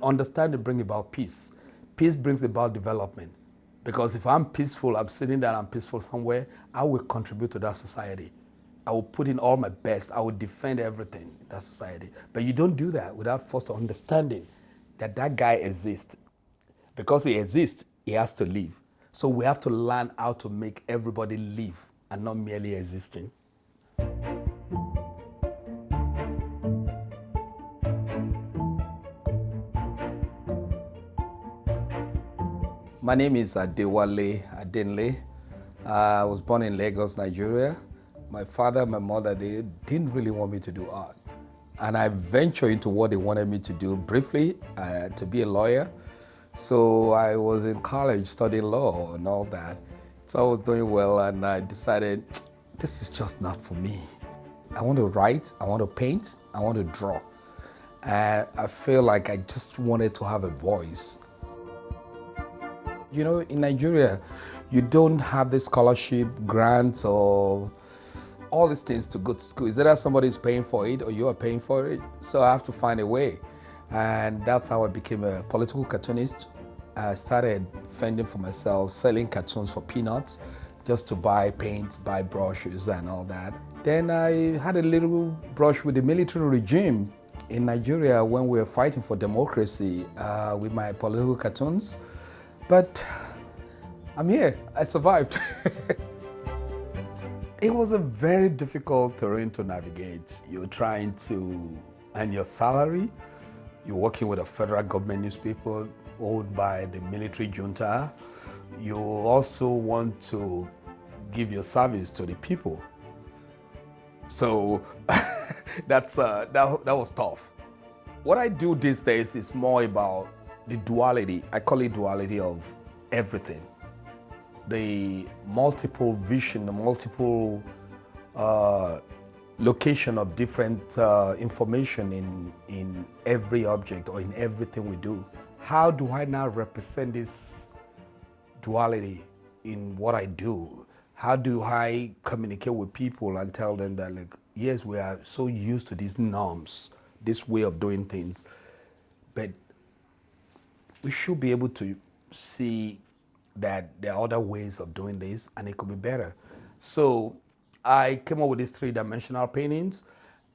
Understanding brings about peace. Peace brings about development. Because if I'm peaceful, I'm sitting there, I'm peaceful somewhere, I will contribute to that society. I will put in all my best. I will defend everything in that society. But you don't do that without first understanding that that guy exists. Because he exists, he has to live. So we have to learn how to make everybody live and not merely existing. My name is Adewale Adenle. I was born in Lagos, Nigeria. My father and my mother, they didn't really want me to do art. And I ventured into what they wanted me to do briefly, to be a lawyer. So I was in college studying law and all that. So I was doing well and I decided, this is just not for me. I want to write, I want to paint, I want to draw. And I feel like I just wanted to have a voice. You know, in Nigeria, you don't have the scholarship, grants, or all these things to go to school. Is either somebody's paying for it or you are paying for it. So I have to find a way. And that's how I became a political cartoonist. I started fending for myself, selling cartoons for peanuts, just to buy paint, buy brushes and all that. Then I had a little brush with the military regime in Nigeria when we were fighting for democracy with my political cartoons. But I'm here, I survived. It was a very difficult terrain to navigate. You're trying to earn your salary. You're working with a federal government newspaper owned by the military junta. You also want to give your service to the people. So that was tough. What I do these days is more about the duality. I call it duality of everything. The multiple vision, the multiple location of different information in every object or in everything we do. How do I now represent this duality in what I do? How do I communicate with people and tell them that, like, yes, we are so used to these norms, this way of doing things, but we should be able to see that there are other ways of doing this and it could be better. So I came up with these three-dimensional paintings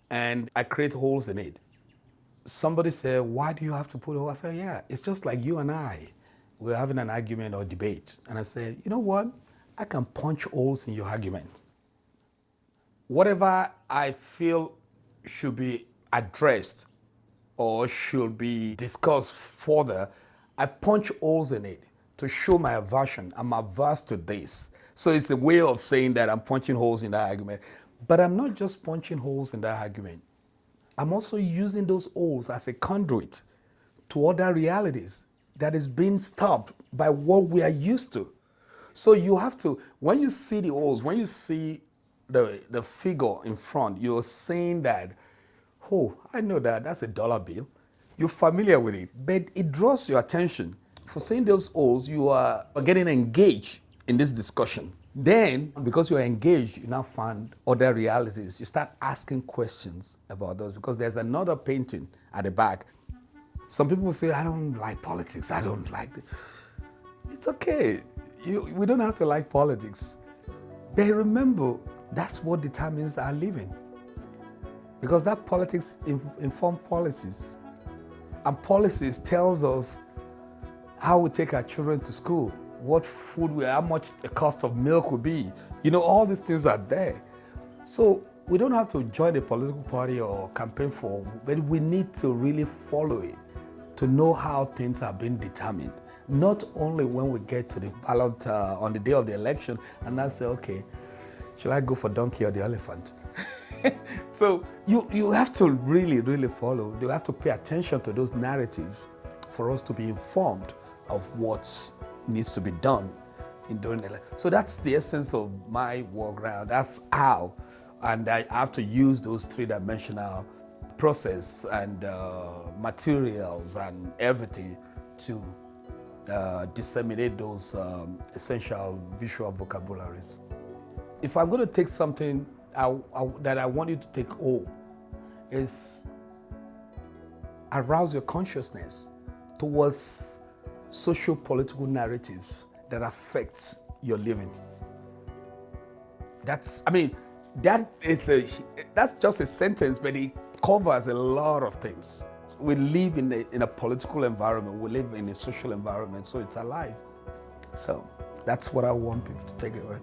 and I create holes in it. Somebody said, why do you have to put holes? I said, yeah, it's just like you and I. We're having an argument or debate. And I said, you know what? I can punch holes in your argument. Whatever I feel should be addressed or should be discussed further, I punch holes in it to show my aversion. I'm averse to this. So it's a way of saying that I'm punching holes in that argument. But I'm not just punching holes in that argument. I'm also using those holes as a conduit to other realities that is being stopped by what we are used to. So you have to, when you see the holes, when you see the figure in front, you're saying that, oh, I know that, that's a dollar bill. You're familiar with it, but it draws your attention. For seeing those holes, you are getting engaged in this discussion. Then, because you're engaged, you now find other realities. You start asking questions about those because there's another painting at the back. Some people say, I don't like politics, I don't like it. It's okay. We don't have to like politics. But remember, that's what determines our living. Because that politics inform policies. And policies tells us how we take our children to school, what food, how much the cost of milk will be. You know, all these things are there. So we don't have to join a political party or campaign for, but we need to really follow it to know how things are being determined. Not only when we get to the ballot on the day of the election and I say, okay, should I go for donkey or the elephant? So you have to really, really follow. You have to pay attention to those narratives for us to be informed of what needs to be done in doing it. So that's the essence of my work now. That's how. And I have to use those three-dimensional process and materials and everything to disseminate those essential visual vocabularies. If I'm going to take something that I want you to take home, is arouse your consciousness towards socio-political narratives that affects your living. That's just a sentence, but it covers a lot of things. We live in a political environment, we live in a social environment, so it's alive. So that's what I want people to take away.